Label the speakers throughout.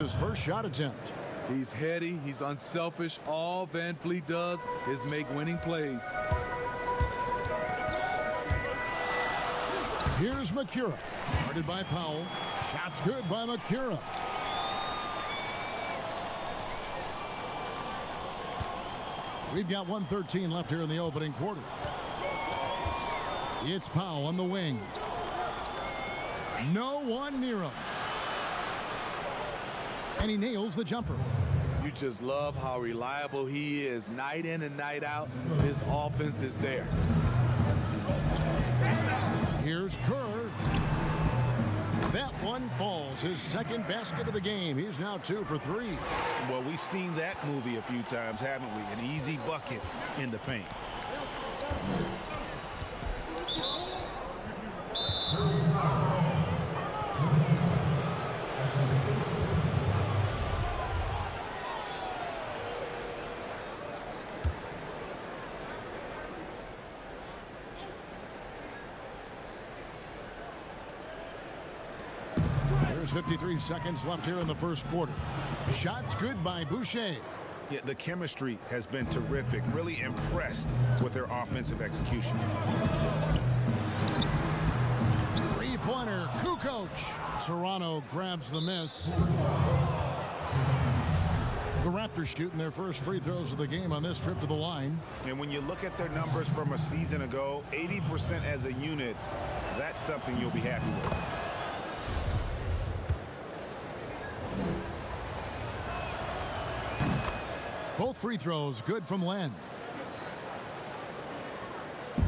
Speaker 1: His first shot attempt.
Speaker 2: He's heady, he's unselfish. All Van Fleet does is make winning plays.
Speaker 1: Here's Macura. Guarded by Powell. Shots good by Macura. We've got 1:13 left here in the opening quarter. It's Powell on the wing. No one near him. And he nails the jumper.
Speaker 2: You just love how reliable he is. Night in and night out, this offense is there.
Speaker 1: Here's Kerr. That one falls. His second basket of the game. He's now 2 for 3.
Speaker 3: Well, we've seen that movie a few times, haven't we? An easy bucket in the paint.
Speaker 1: There's 53 seconds left here in the first quarter. Shots good by Boucher.
Speaker 3: Yeah, the chemistry has been terrific. Really impressed with their offensive execution.
Speaker 1: Three-pointer, Kukoc. Toronto grabs the miss. The Raptors shooting their first free throws of the game on this trip to the line.
Speaker 3: And when you look at their numbers from a season ago, 80% as a unit, that's something you'll be happy with.
Speaker 1: Both free throws good from Len.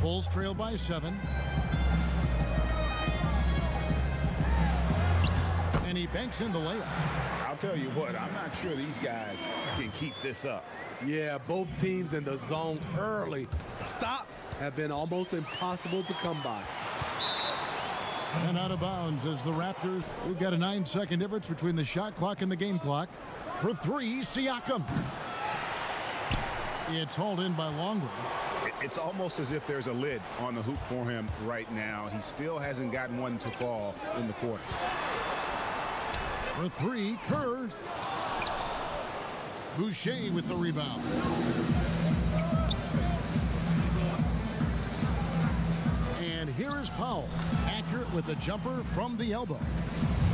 Speaker 1: Bulls trail by 7. And he banks in the layup.
Speaker 3: I'll tell you what, I'm not sure these guys can keep this up.
Speaker 2: Yeah, both teams in the zone early. Stops have been almost impossible to come by.
Speaker 1: And out of bounds as the Raptors. We've got a 9-second difference between the shot clock and the game clock. For 3, Siakam. It's hauled in by Longley.
Speaker 3: It's almost as if there's a lid on the hoop for him right now. He still hasn't gotten one to fall in the quarter.
Speaker 1: For 3, Kerr. Boucher with the rebound. And here is Powell. Accurate with the jumper from the elbow.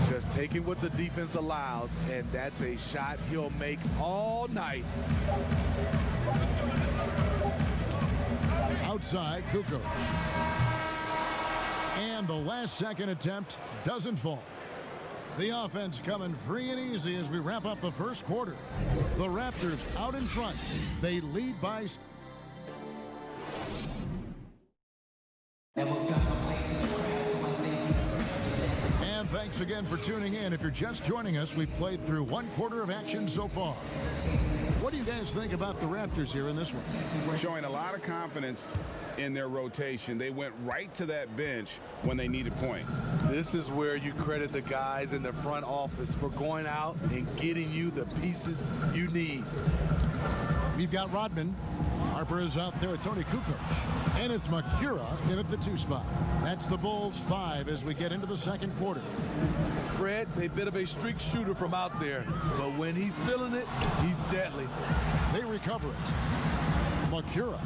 Speaker 2: Just taking what the defense allows, and that's a shot he'll make all night.
Speaker 1: Outside, Kukoc. And the last second attempt doesn't fall. The offense coming free and easy as we wrap up the first quarter. The Raptors out in front. They lead by... And thanks again for tuning in. If you're just joining us, we've played through 1 quarter of action so far. What do you guys think about the Raptors here in this one?
Speaker 3: Showing a lot of confidence in their rotation. They went right to that bench when they needed points.
Speaker 2: This is where you credit the guys in the front office for going out and getting you the pieces you need.
Speaker 1: We've got Rodman. Harper is out there with Tony Kukoc. And it's Macura in at the 2 spot. That's the Bulls 5 as we get into the second quarter.
Speaker 2: Fred's a bit of a streak shooter from out there, but when he's feeling it, he's deadly.
Speaker 1: They recover it. Macura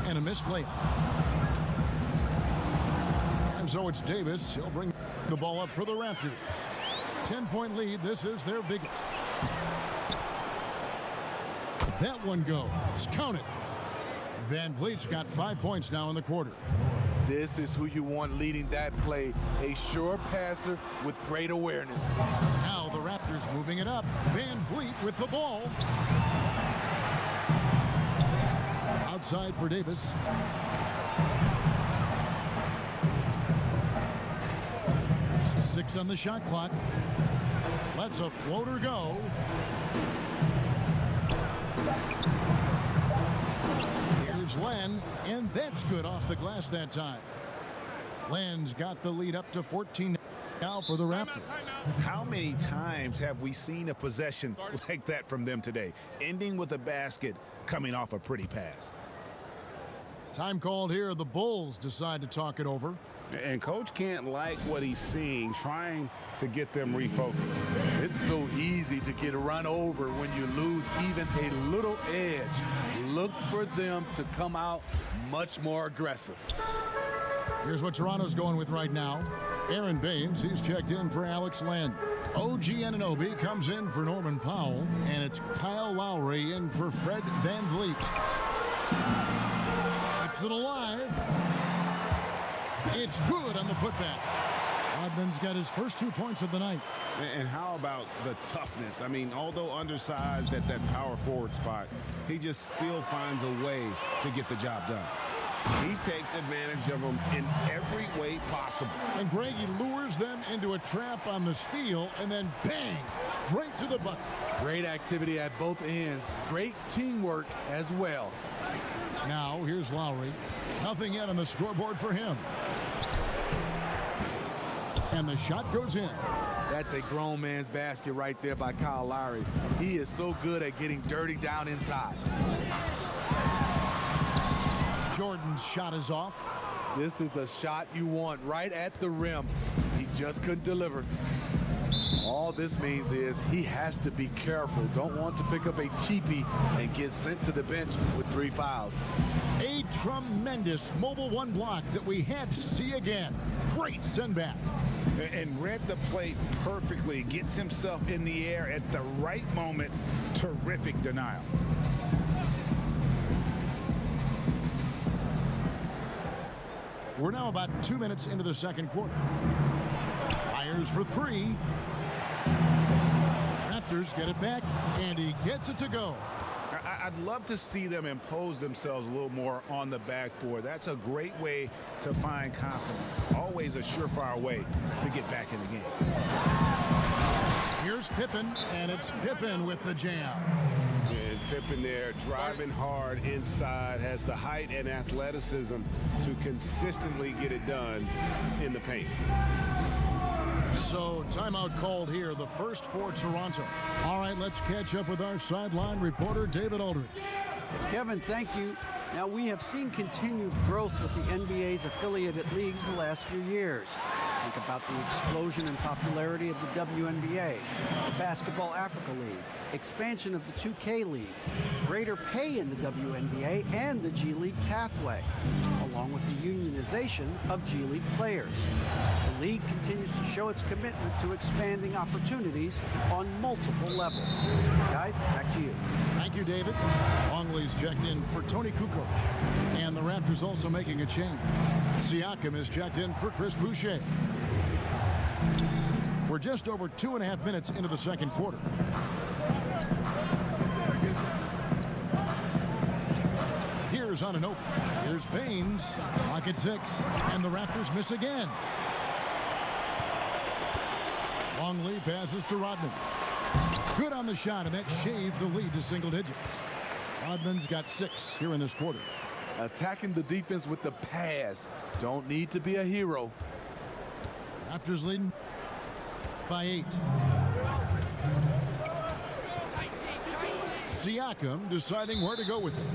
Speaker 1: and a missed layup. And so it's Davis. He'll bring the ball up for the Raptors. 10-point lead. This is their biggest. That one goes. Count it. Van Vliet's got 5 points now in the quarter.
Speaker 2: This is who you want leading that play. A sure passer with great awareness.
Speaker 1: Now the Raptors moving it up. Van Vliet with the ball. Outside for Davis. Six on the shot clock. Lets a floater go. Here's Len, and that's good off the glass that time. Len's got the lead up to 14 now for the Raptors.
Speaker 3: How many times have we seen a possession like that from them today, ending with a basket coming off a pretty pass?
Speaker 1: Time called here. The Bulls decide to talk it over.
Speaker 3: And Coach can't like what he's seeing, trying to get them refocused.
Speaker 2: It's So easy to get run over when you lose even a little edge. Look for them to come out much more aggressive.
Speaker 1: Here's what Toronto's going with right now. Aaron Baines, he's checked in for Alex Len. OG Anunoby comes in for Norman Powell, and it's Kyle Lowry in for Fred VanVleet. Keeps it alive. It's good on the putback. Rodman's got his first 2 points of the night.
Speaker 3: And how about the toughness? I mean, although undersized at that power forward spot, he just still finds a way to get the job done. He takes advantage of them in every way possible.
Speaker 1: And Greg, he lures them into a trap on the steal, and then bang, straight to the bucket.
Speaker 2: Great activity at both ends. Great teamwork as well.
Speaker 1: Now, here's Lowry. Nothing yet on the scoreboard for him. And the shot goes in.
Speaker 2: That's a grown man's basket right there by Kyle Lowry. He is so good at getting dirty down inside.
Speaker 1: Jordan's shot is off.
Speaker 2: This is the shot you want right at the rim. He just couldn't deliver. All this means is he has to be careful. Don't want to pick up a cheapie and get sent to the bench with 3 fouls.
Speaker 1: A tremendous mobile one block that we had to see again. Great send back.
Speaker 3: And read the play perfectly. Gets himself in the air at the right moment. Terrific denial.
Speaker 1: We're now about 2 minutes into the second quarter. Fires for 3. Raptors get it back, and he gets it to go.
Speaker 3: I'd love to see them impose themselves a little more on the backboard. That's a great way to find confidence. Always a surefire way to get back in the game.
Speaker 1: Here's Pippen, and it's Pippen with the jam.
Speaker 4: And Pippen there driving hard inside, has the height and athleticism to consistently get it done in the paint.
Speaker 1: So timeout called here, the first for Toronto. All right, let's catch up with our sideline reporter, David Aldridge.
Speaker 5: Kevin, thank you. Now, we have seen continued growth with the NBA's affiliated leagues the last few years. Think about the explosion in popularity of the WNBA, the Basketball Africa League, expansion of the 2K League, greater pay in the WNBA and the G League pathway, along with the unionization of G League players. The league continues to show its commitment to expanding opportunities on multiple levels. Guys, back to you.
Speaker 1: Thank you, David. Longley's checked in for Tony Kukoc. And the Raptors also making a change. Siakam is checked in for Chris Boucher. We're just over 2.5 minutes into the second quarter. Here's Anunoby. Here's Baines. Lock at 6. And the Raptors miss again. Longley passes to Rodman. Good on the shot, and that shaved the lead to single digits. Rodman's got 6 here in this quarter.
Speaker 2: Attacking the defense with the pass. Don't need to be a hero.
Speaker 1: Raptors leading by 8. Siakam deciding where to go with it.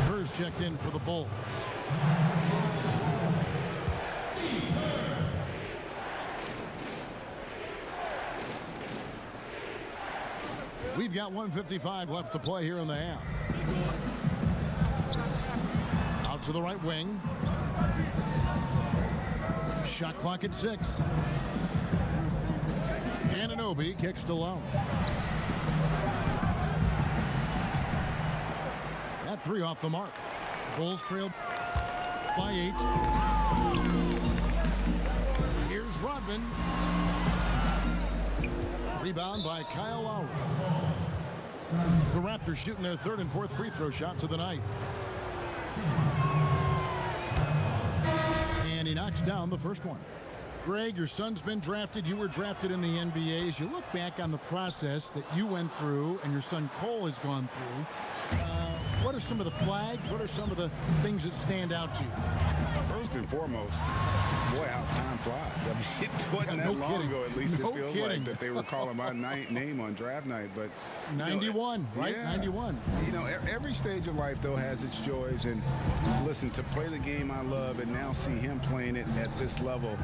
Speaker 1: Kerr's checked in for the Bulls. We've got 1:55 left to play here in the half. Out to the right wing. Shot clock at 6. Anunoby kicks to Lowry. That 3 off the mark. Bulls trail by 8. Here's Rodman. Rebound by Kyle Lowry. The Raptors shooting their 3rd and 4th free throw shots of the night. And he knocks down the first one. Greg, your son's been drafted. You were drafted in the NBA. As you look back on the process that you went through and your son Cole has gone through, What are some of the flags? What are some of the things that stand out to you?
Speaker 3: First and foremost, boy, how time flies. I mean, it wasn't that long ago, at least it feels like, that they were calling my name on draft night. But
Speaker 1: 91, right?
Speaker 3: Yeah.
Speaker 1: 91.
Speaker 3: You know, every stage of life, though, has its joys. And listen, to play the game I love and now see him playing it at this level,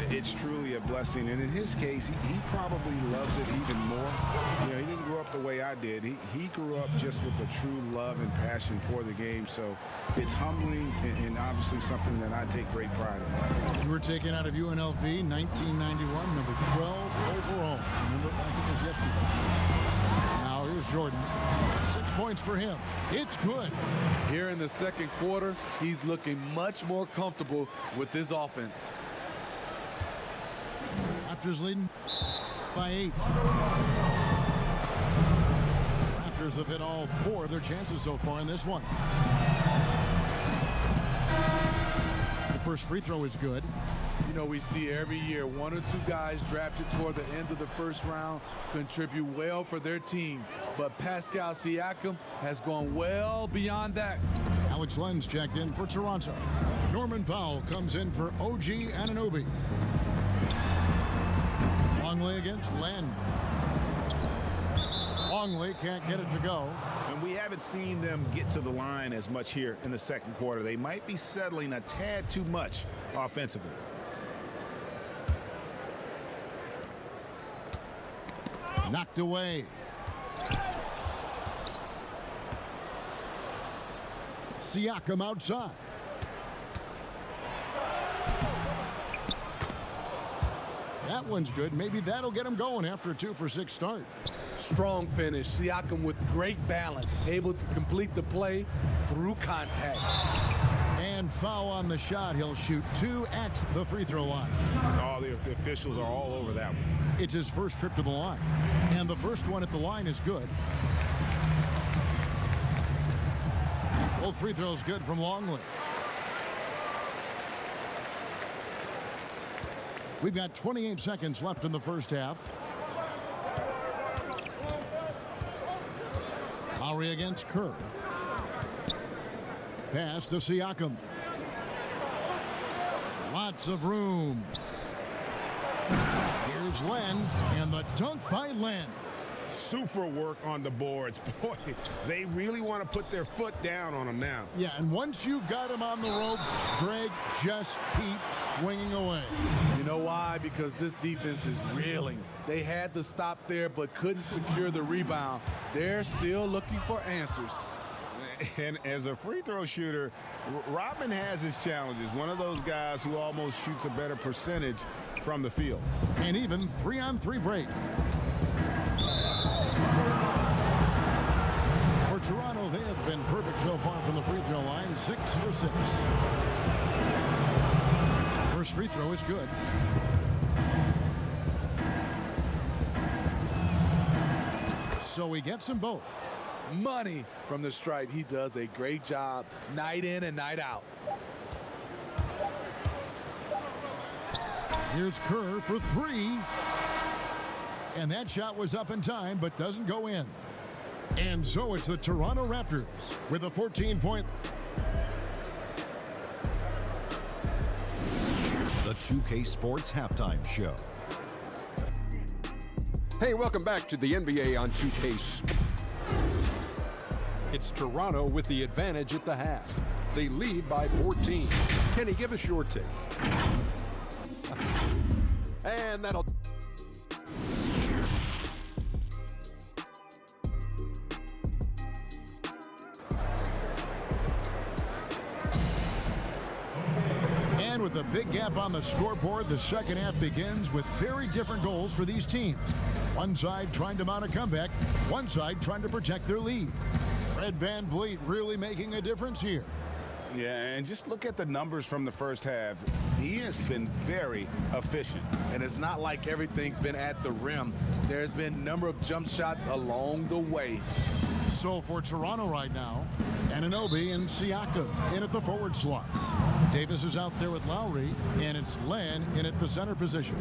Speaker 3: it's truly a blessing. And in his case, he probably loves it even more. You know, he didn't grow up the way I did. He grew up just with a true love and passion for the game. So it's humbling and obviously something that I take great pride in.
Speaker 1: You were taken out of UNLV 1991, number 12 overall. Remember, I think it was yesterday. Now here's Jordan. 6 points for him. It's good.
Speaker 2: Here in the second quarter, he's looking much more comfortable with this offense.
Speaker 1: Raptors leading by 8. Raptors have hit all 4 of their chances so far in this one. The first free throw is good.
Speaker 2: You know, we see every year 1 or 2 guys drafted toward the end of the first round contribute well for their team. But Pascal Siakam has gone well beyond that.
Speaker 1: Alex Len's checked in for Toronto. Norman Powell comes in for OG Anunoby. Longley against Len. Longley can't get it to go.
Speaker 3: And we haven't seen them get to the line as much here in the second quarter. They might be settling a tad too much offensively.
Speaker 1: Knocked away. Siakam outside. That one's good. Maybe that'll get him going after a 2-for-6 start.
Speaker 2: Strong finish. Siakam with great balance, able to complete the play through contact.
Speaker 1: And foul on the shot. He'll shoot 2 at the free throw line.
Speaker 3: All the officials are all over that one.
Speaker 1: It's his first trip to the line. And the first one at the line is good. Both free throws good from Longley. We've got 28 seconds left in the first half. Lowry against Kerr. Pass to Siakam. Lots of room. Here's Len, and the dunk by Len.
Speaker 3: Super work on the boards. Boy, they really want to put their foot down on him now.
Speaker 1: Yeah, and once you've got him on the ropes, Greg, just keep swinging away.
Speaker 2: You know why? Because this defense is reeling. They had to stop there but couldn't secure the rebound. They're still looking for answers.
Speaker 3: And as a free throw shooter, Robin has his challenges. One of those guys who almost shoots a better percentage from the field.
Speaker 1: And even 3-on-3 break. For Toronto, they have been perfect so far from the free throw line, 6 for 6. First free throw is good. So he gets them both.
Speaker 2: Money from the stripe. He does a great job night in and night out.
Speaker 1: Here's Kerr for 3. And that shot was up in time, but doesn't go in. And so it's the Toronto Raptors with a 14-point.
Speaker 6: The 2K Sports Halftime Show.
Speaker 7: Hey, welcome back to the NBA on 2K Sports. It's Toronto with the advantage at the half. They lead by 14. Kenny, give us your take. And that'll...
Speaker 1: And with a big gap on the scoreboard, the second half begins with very different goals for these teams. One side trying to mount a comeback, one side trying to protect their lead. Fred VanVleet really making a difference here.
Speaker 3: Yeah, and just look at the numbers from the first half. He has been very efficient.
Speaker 2: And it's not like everything's been at the rim. There's been a number of jump shots along the way.
Speaker 1: So for Toronto right now, Anunoby and Siakam in at the forward slots. Davis is out there with Lowry, and it's Len in at the center position.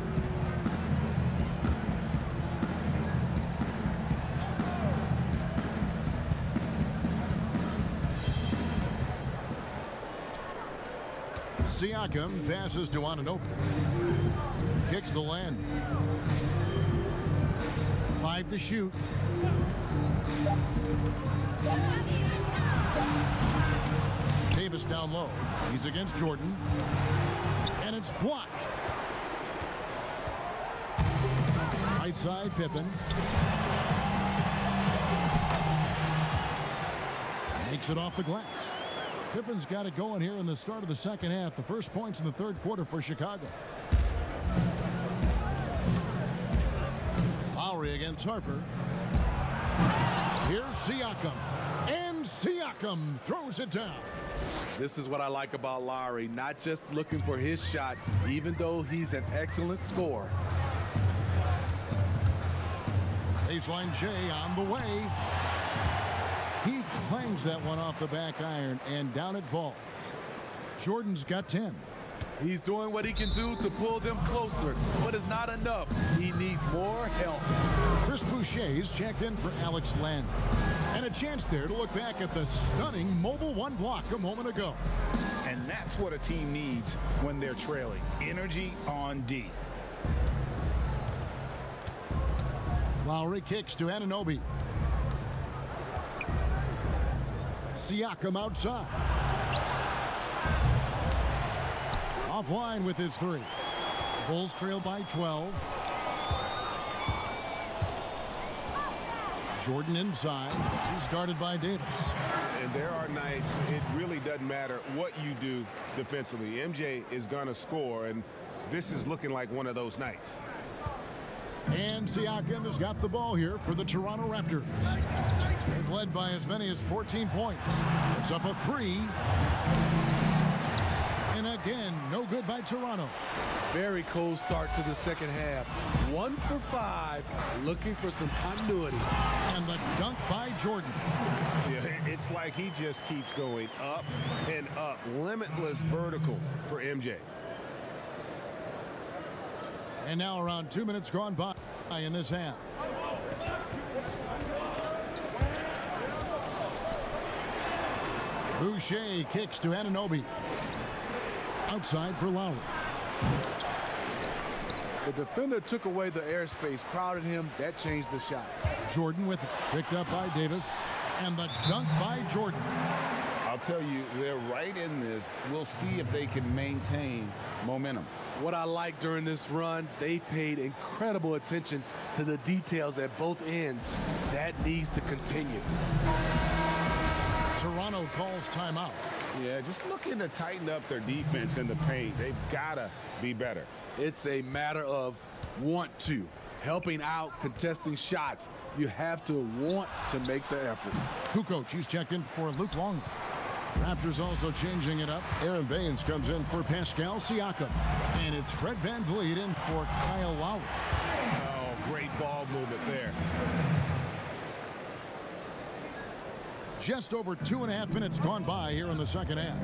Speaker 1: Siakam passes to Anunoby. Kicks to Len. 5 to shoot. Davis down low. He's against Jordan. And it's blocked. Right side, Pippen. Makes it off the glass. Pippen's got it going here in the start of the second half. The first points in the third quarter for Chicago. Lowry against Harper. Here's Siakam. And Siakam throws it down.
Speaker 2: This is what I like about Lowry. Not just looking for his shot, even though he's an excellent scorer.
Speaker 1: Baseline J on the way. He clangs that one off the back iron, and down it falls. Jordan's got 10.
Speaker 2: He's doing what he can do to pull them closer, but it's not enough. He needs more help.
Speaker 1: Chris Boucher's checked in for Alex Len. And a chance there to look back at the stunning mobile one block a moment ago.
Speaker 3: And that's what a team needs when they're trailing. Energy on D.
Speaker 1: Lowry kicks to Anunoby. Siakam outside. Offline with his 3. Bulls trail by 12. Jordan inside. He's guarded by Davis.
Speaker 4: And there are nights it really doesn't matter what you do defensively. MJ is going to score, and this is looking like one of those nights.
Speaker 1: And Siakam has got the ball here for the Toronto Raptors. They've led by as many as 14 points. It's up a 3. And again, no good by Toronto.
Speaker 2: Very cold start to the second half. 1 for 5, looking for some continuity.
Speaker 1: And the dunk by Jordan.
Speaker 4: Yeah, it's like he just keeps going up and up. Limitless vertical for MJ.
Speaker 1: And now around 2 minutes gone by in this half. Boucher kicks to Anunoby. Outside for Lowry.
Speaker 2: The defender took away the airspace, crowded him. That changed the shot.
Speaker 1: Jordan with it. Picked up by Davis. And the dunk by Jordan.
Speaker 3: I'll tell you, they're right in this. We'll see if they can maintain momentum.
Speaker 2: What I like during this run, they paid incredible attention to the details at both ends. That needs to continue.
Speaker 1: Toronto calls timeout.
Speaker 3: Yeah, just looking to tighten up their defense in the paint. They've got to be better.
Speaker 2: It's a matter of want to. Helping out, contesting shots. You have to want to make the effort.
Speaker 1: Kukoc, he's checked in for Luke Longley. Raptors also changing it up. Aaron Baines comes in for Pascal Siakam. And it's Fred VanVleet in for Kyle Lowry.
Speaker 4: Oh, great ball movement there.
Speaker 1: Just over 2.5 minutes gone by here in the second half.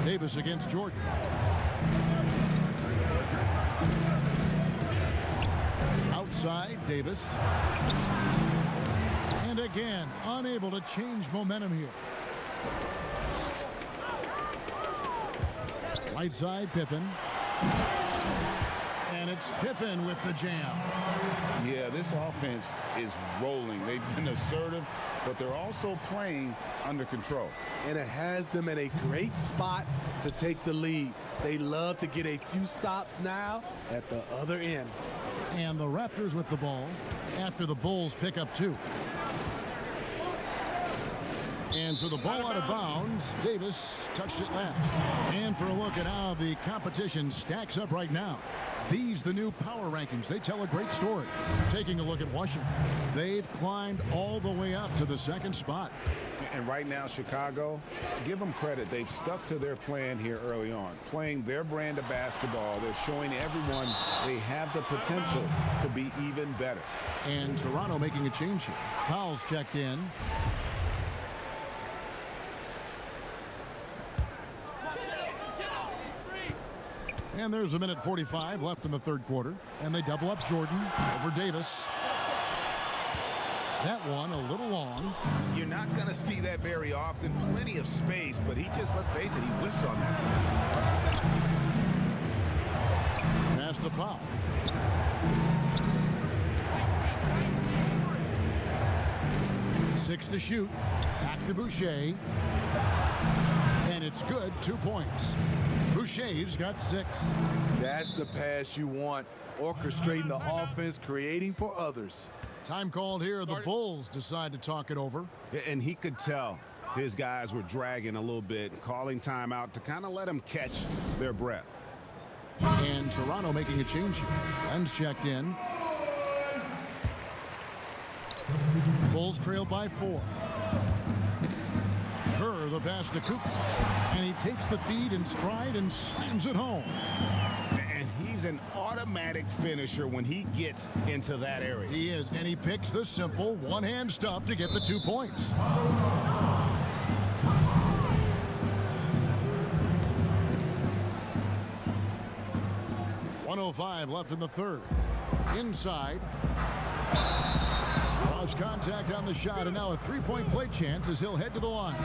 Speaker 1: Davis against Jordan. Outside, Davis. And again, unable to change momentum here. Right side, Pippen. And it's Pippen with the jam.
Speaker 3: Yeah, this offense is rolling. They've been assertive, but they're also playing under control.
Speaker 2: And it has them in a great spot to take the lead. They love to get a few stops now at the other end.
Speaker 1: And the Raptors with the ball after the Bulls pick up 2. And so the ball out of bounds. Davis touched it last. And for a look at how the competition stacks up right now. These, the new power rankings, they tell a great story. Taking a look at Washington, they've climbed all the way up to the 2nd spot.
Speaker 3: And right now, Chicago, give them credit. They've stuck to their plan here early on, playing their brand of basketball. They're showing everyone they have the potential to be even better.
Speaker 1: And Toronto making a change here. Powell's checked in. And there's 1:45 left in the third quarter. And they double up Jordan over Davis. That one a little long.
Speaker 3: You're not going to see that very often. Plenty of space, but he just, let's face it, he whiffs on that.
Speaker 1: Pass to Powell. Six to shoot. Back to Boucher. And it's good. 2 points. Boucher's got 6.
Speaker 2: That's the pass you want. Orchestrating the offense, creating for others.
Speaker 1: Time called here. The Bulls decide to talk it over.
Speaker 3: And he could tell his guys were dragging a little bit, calling timeout to kind of let them catch their breath.
Speaker 1: And Toronto making a change here. Len's checked in. Bulls trail by 4. Kerr the pass to Cooper. And he takes the feed in stride and slams it home.
Speaker 3: And he's an automatic finisher when he gets into that area.
Speaker 1: He is, and he picks the simple one-hand stuff to get the 2 points. .105 left in the third. Inside. Draws contact on the shot, and now a three-point play chance as he'll head to the line.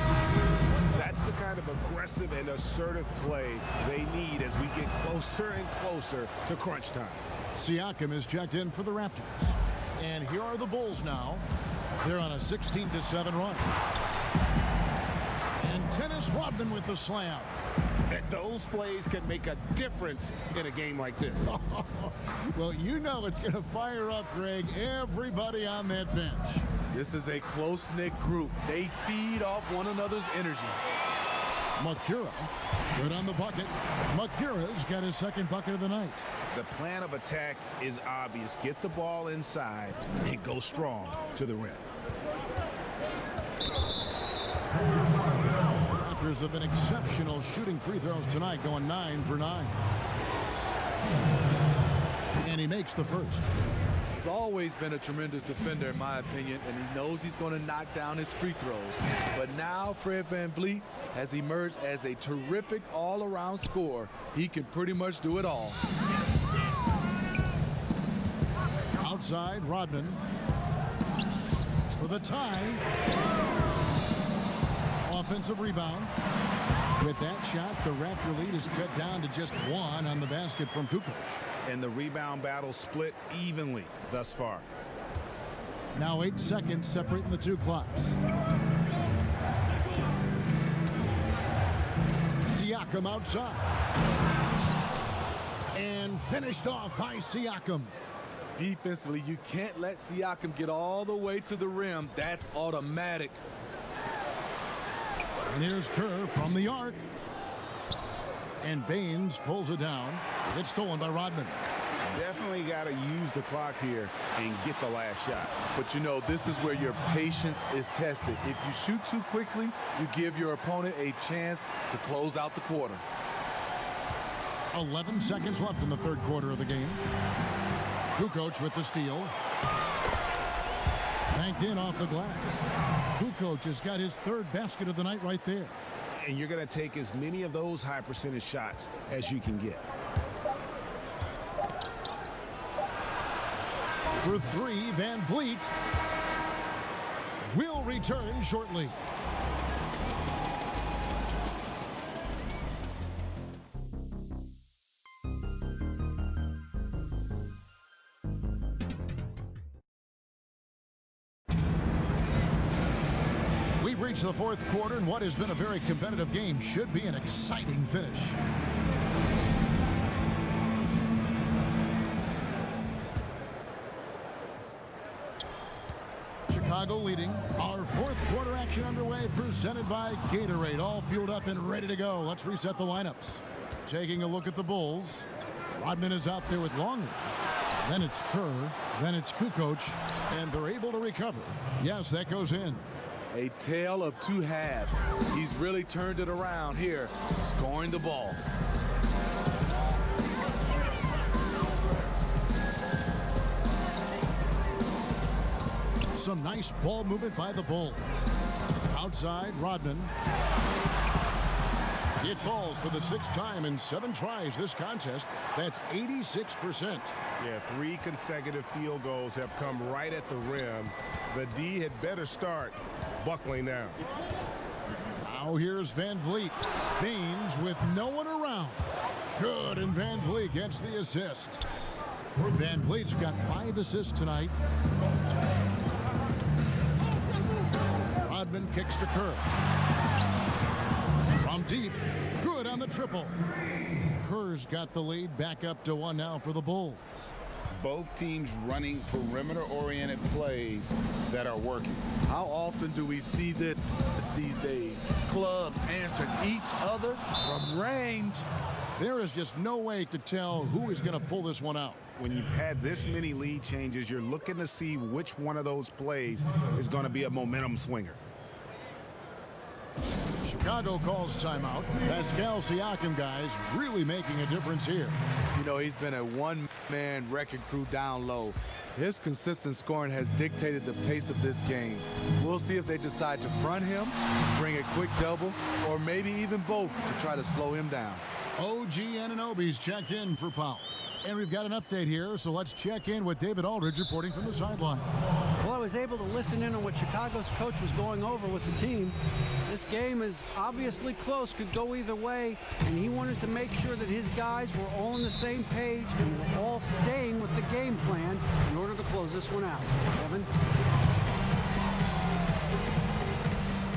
Speaker 3: That's the kind of aggressive and assertive play they need as we get closer and closer to crunch time.
Speaker 1: Siakam is checked in for the Raptors. And here are the Bulls now. They're on a 16-7 run. And Dennis Rodman with the slam.
Speaker 3: And those plays can make a difference in a game like this.
Speaker 1: Well, you know it's going to fire up, Greg, everybody on that bench.
Speaker 2: This is a close-knit group. They feed off one another's energy.
Speaker 1: Makura, good on the bucket. Makura's got his second bucket of the night.
Speaker 3: The plan of attack is obvious. Get the ball inside and go strong to the rim.
Speaker 1: Raptors have been exceptional shooting free throws tonight, going 9 for 9. And he makes the first.
Speaker 2: He's always been a tremendous defender, in my opinion, and he knows he's going to knock down his free throws. But now Fred VanVleet has emerged as a terrific all-around scorer. He can pretty much do it all.
Speaker 1: Outside, Rodman for the tie. Offensive rebound. With that shot, the Raptor lead is cut down to just 1 on the basket from Kukoc.
Speaker 3: And the rebound battle split evenly thus far.
Speaker 1: Now 8 seconds separating the two clocks. Siakam outside. And finished off by Siakam.
Speaker 2: Defensively, you can't let Siakam get all the way to the rim. That's automatic.
Speaker 1: And here's Kerr from the arc. And Baines pulls it down. It's stolen by Rodman.
Speaker 3: Definitely got to use the clock here and get the last shot.
Speaker 2: But you know, this is where your patience is tested. If you shoot too quickly, you give your opponent a chance to close out the quarter.
Speaker 1: 11 seconds left in the third quarter of the game. Kukoc with the steal. Banked in off the glass. Kukoc has got his third basket of the night right there.
Speaker 3: And you're going to take as many of those high percentage shots as you can get.
Speaker 1: For 3, VanVleet will return shortly. We've reached the fourth quarter, and what has been a very competitive game should be an exciting finish. Chicago leading. Our fourth quarter action underway, presented by Gatorade. All fueled up and ready to go. Let's reset the lineups. Taking a look at the Bulls. Rodman is out there with Longley. Then it's Kerr. Then it's Kukoc. And they're able to recover. Yes, that goes in.
Speaker 2: A tale of two halves. He's really turned it around here, scoring the ball.
Speaker 1: Some nice ball movement by the Bulls. Outside, Rodman. It falls for the 6th time in 7 tries this contest. That's 86%.
Speaker 4: Yeah, 3 consecutive field goals have come right at the rim. The D had better start buckling down.
Speaker 1: Now here's Van Vliet. Baines with no one around. Good, and Van Vliet gets the assist. Van Vliet's got 5 assists tonight. Rodman kicks to Kerr. From deep, good on the triple. Kerr's got the lead, back up to 1 now for the Bulls.
Speaker 3: Both teams running perimeter-oriented plays that are working.
Speaker 2: How often do we see this these days? Clubs answering each other from range.
Speaker 1: There is just no way to tell who is going to pull this one out.
Speaker 3: When you've had this many lead changes, you're looking to see which one of those plays is going to be a momentum swinger.
Speaker 1: Chicago calls timeout. Pascal Siakam, guys, really making a difference here.
Speaker 2: You know, he's been a one-man wrecking crew down low. His consistent scoring has dictated the pace of this game. We'll see if they decide to front him, bring a quick double, or maybe even both to try to slow him down.
Speaker 1: OG Anunoby's checked in for Powell. And we've got an update here, so let's check in with David Aldridge reporting from the sideline.
Speaker 5: Well, I was able to listen in on what Chicago's coach was going over with the team. This game is obviously close, could go either way, and he wanted to make sure that his guys were all on the same page and were all staying with the game plan in order to close this one out. Evan?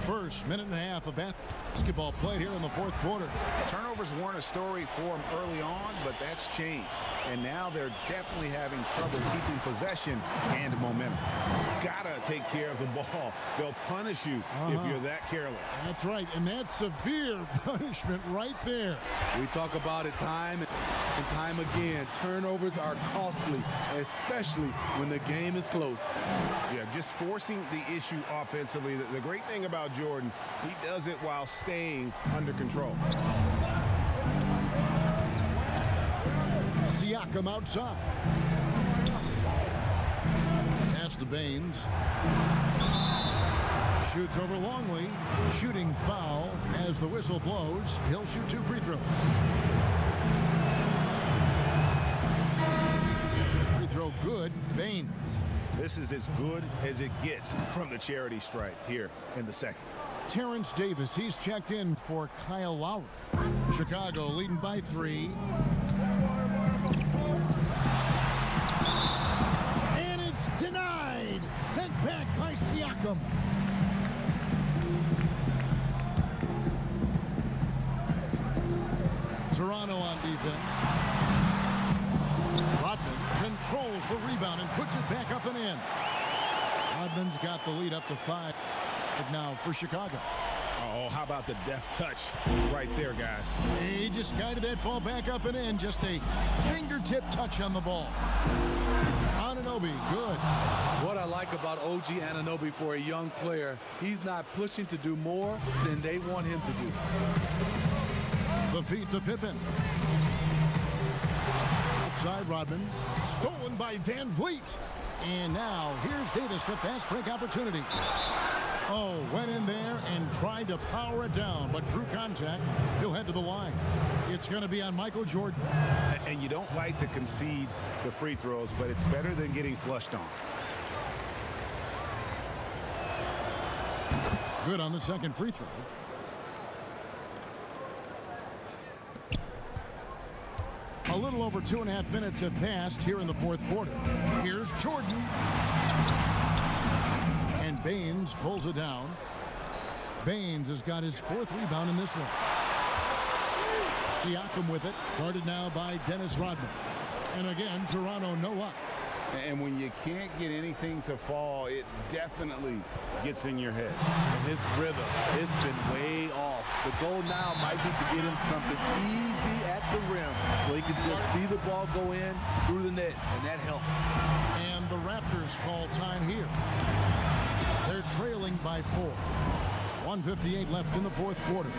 Speaker 1: First minute and a half of basketball played here in the 4th quarter.
Speaker 3: Turnovers weren't a story for them early on, but that's changed. And now they're definitely having trouble keeping possession and momentum. Gotta take care of the ball. They'll punish you if you're that careless.
Speaker 1: That's right, and that's severe punishment right there.
Speaker 2: We talk about it time and time again. Turnovers are costly, especially when the game is close.
Speaker 4: Yeah, just forcing the issue offensively. The great thing about Jordan, he does it while staying under control.
Speaker 1: Siakam outside. Pass to Baines. Shoots over Longley. Shooting foul as the whistle blows. He'll shoot 2 free throws. Free throw good. Baines.
Speaker 3: This is as good as it gets from the charity stripe here in the 2nd.
Speaker 1: Terrence Davis, he's checked in for Kyle Lowry. Chicago leading by 3. And it's denied. Sent back by Siakam. Toronto on defense. Rodman controls the rebound and puts it back up and in. Rodman's got the lead up to 5 now for Chicago.
Speaker 3: Oh, how about the deft touch right there, guys?
Speaker 1: He just guided that ball back up and in. Just a fingertip touch on the ball. Anunoby, good.
Speaker 2: What I like about OG Anunoby for a young player, he's not pushing to do more than they want him to do.
Speaker 1: The feed to Pippen. Outside Rodman. Stolen by Van Vliet. And now here's Davis, the fast break opportunity. Oh, went in there and tried to power it down, but drew contact. He'll head to the line. It's going to be on Michael Jordan.
Speaker 3: And you don't like to concede the free throws, but it's better than getting flushed on.
Speaker 1: Good on the 2nd free throw. A little over 2.5 minutes have passed here in the 4th quarter. Here's Jordan. And Baines pulls it down. Baines has got his 4th rebound in this one. Siakam with it. Guarded now by Dennis Rodman. And again, Toronto no up.
Speaker 3: And when you can't get anything to fall, it definitely gets in your head.
Speaker 2: And his rhythm, it's been way off. The goal now might be to get him something easy at the rim so he can just see the ball go in through the net, and that helps.
Speaker 1: And the Raptors call time here. They're trailing by 4. 1:58 left in the 4th quarter.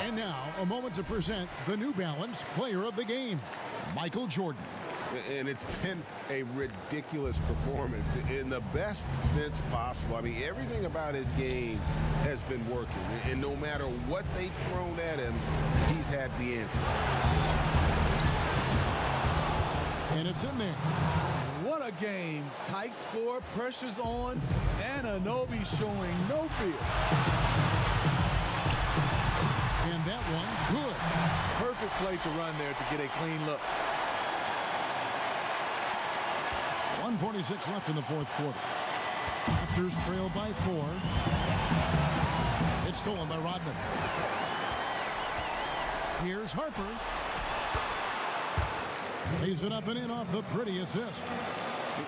Speaker 1: And now, a moment to present the New Balance Player of the Game, Michael Jordan.
Speaker 4: And it's been a ridiculous performance in the best sense possible. I mean, everything about his game has been working. And no matter what they've thrown at him, he's had the answer.
Speaker 1: And it's in there.
Speaker 2: What a game. Tight score, pressure's on, and Anunoby showing no fear.
Speaker 1: And that one, good.
Speaker 2: Perfect play to run there to get a clean look.
Speaker 1: 1:46 left in the fourth quarter. Raptors trail by 4. It's stolen by Rodman. Here's Harper. Lays it up and in off the pretty assist.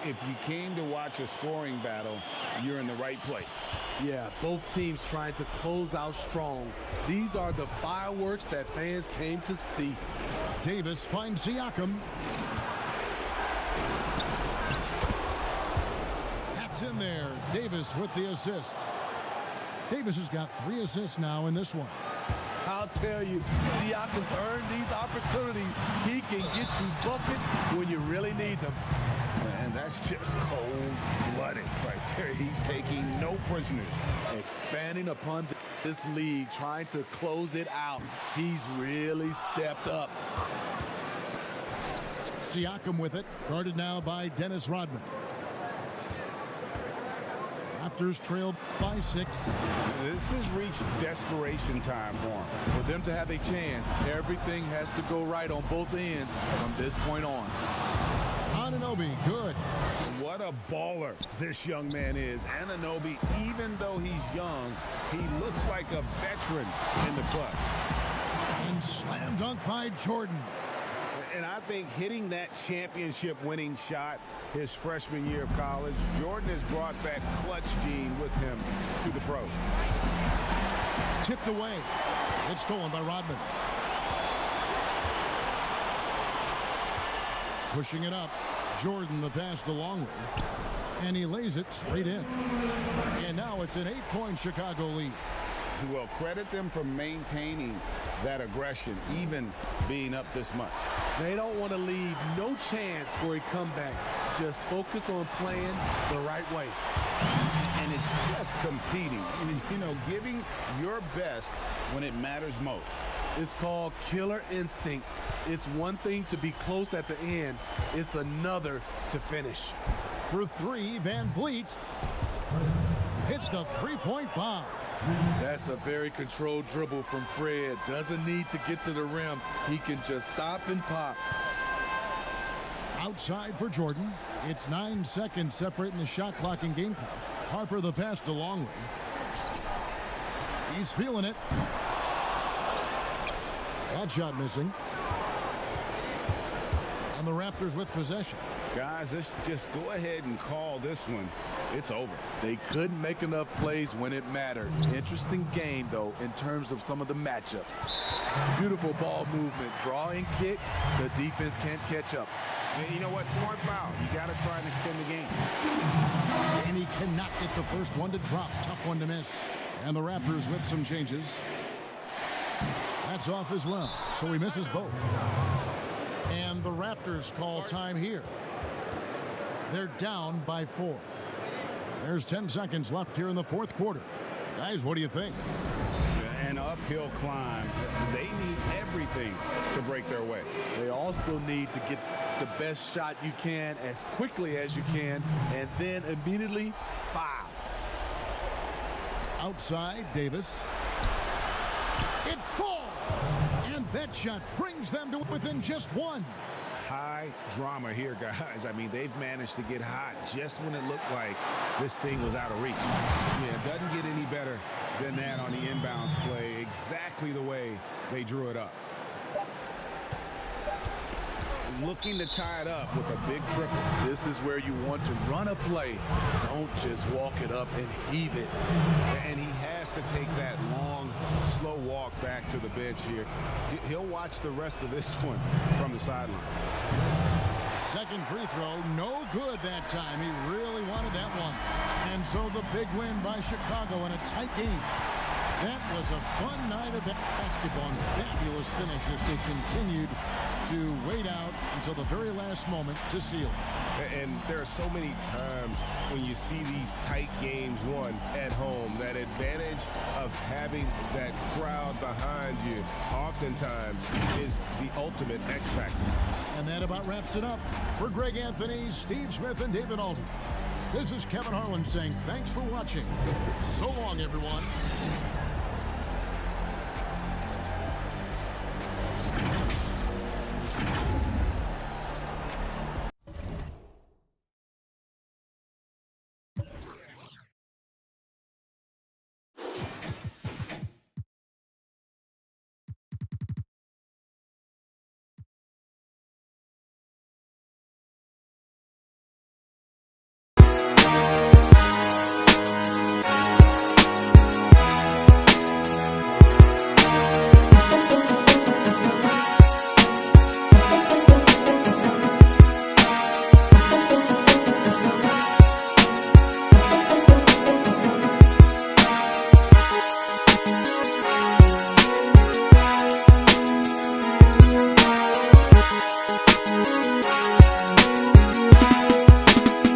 Speaker 3: If you came to watch a scoring battle, you're in the right place.
Speaker 2: Yeah, both teams trying to close out strong. These are the fireworks that fans came to see.
Speaker 1: Davis finds Siakam. That's in there. Davis with the assist. Davis has got 3 assists now in this one.
Speaker 2: I'll tell you, Siakam's earned these opportunities. He can get you buckets when you really need them.
Speaker 3: And that's just cold-blooded right there. He's taking no prisoners.
Speaker 2: Expanding upon this lead, trying to close it out. He's really stepped up.
Speaker 1: Siakam with it, guarded now by Dennis Rodman. Raptors trail by 6.
Speaker 3: This has reached desperation time for him.
Speaker 2: For them to have a chance, everything has to go right on both ends from this point on.
Speaker 1: Anunoby, good.
Speaker 3: What a baller this young man is. Anunoby, even though he's young, he looks like a veteran in the clutch.
Speaker 1: And slam dunk by Jordan.
Speaker 3: And I think hitting that championship-winning shot his freshman year of college, Jordan has brought that clutch gene with him to the pros.
Speaker 1: Tipped away. It's stolen by Rodman. Pushing it up. Jordan the pass to Longley. And he lays it straight in. And now it's an 8-point Chicago lead.
Speaker 3: Well, credit them for maintaining that aggression, even being up this much.
Speaker 2: They don't want to leave no chance for a comeback. Just focus on playing the right way.
Speaker 3: And it's just competing, you know, giving your best when it matters most.
Speaker 2: It's called killer instinct. It's one thing to be close at the end. It's another to finish.
Speaker 1: For 3, Van Vliet hits the 3-point bomb.
Speaker 2: That's a very controlled dribble from Fred. Doesn't need to get to the rim. He can just stop and pop.
Speaker 1: Outside for Jordan. It's 9 seconds separating the shot clock and game clock. Harper the pass to Longley. He's feeling it. That shot missing. And the Raptors with possession.
Speaker 3: Guys, let's just go ahead and call this one. It's over.
Speaker 2: They couldn't make enough plays when it mattered. Interesting game, though, in terms of some of the matchups. Beautiful ball movement. Draw and kick. The defense can't catch up.
Speaker 3: And you know what? Smart foul. You got to try and extend the game.
Speaker 1: And he cannot get the first one to drop. Tough one to miss. And the Raptors with some changes. That's off as well. So he misses both. And the Raptors call time here. They're down by 4. There's 10 seconds left here in the fourth quarter. Guys, what do you think?
Speaker 3: An uphill climb. They need everything to break their way.
Speaker 2: They also need to get the best shot you can as quickly as you can and then immediately foul.
Speaker 1: Outside, Davis. It falls! And that shot brings them to within just 1.
Speaker 3: High drama here, guys. I mean, they've managed to get hot just when it looked like this thing was out of reach. Yeah, it doesn't get any better than that on the inbounds play. Exactly the way they drew it up. Looking to tie it up with a big triple.
Speaker 2: This is where you want to run a play. Don't just walk it up and heave it.
Speaker 3: And he has to take that long, slow walk back to the bench here. He'll watch the rest of this one from the sideline.
Speaker 1: Second free throw, no good that time. He really wanted that one. And so the big win by Chicago in a tight game. That was a fun night of basketball and fabulous finish as they continued to wait out until the very last moment to seal it.
Speaker 4: And there are so many times when you see these tight games won at home, that advantage of having that crowd behind you oftentimes is the ultimate X factor.
Speaker 1: And that about wraps it up. For Greg Anthony, Steve Smith, and David Alden, this is Kevin Harlan saying thanks for watching. So long, everyone.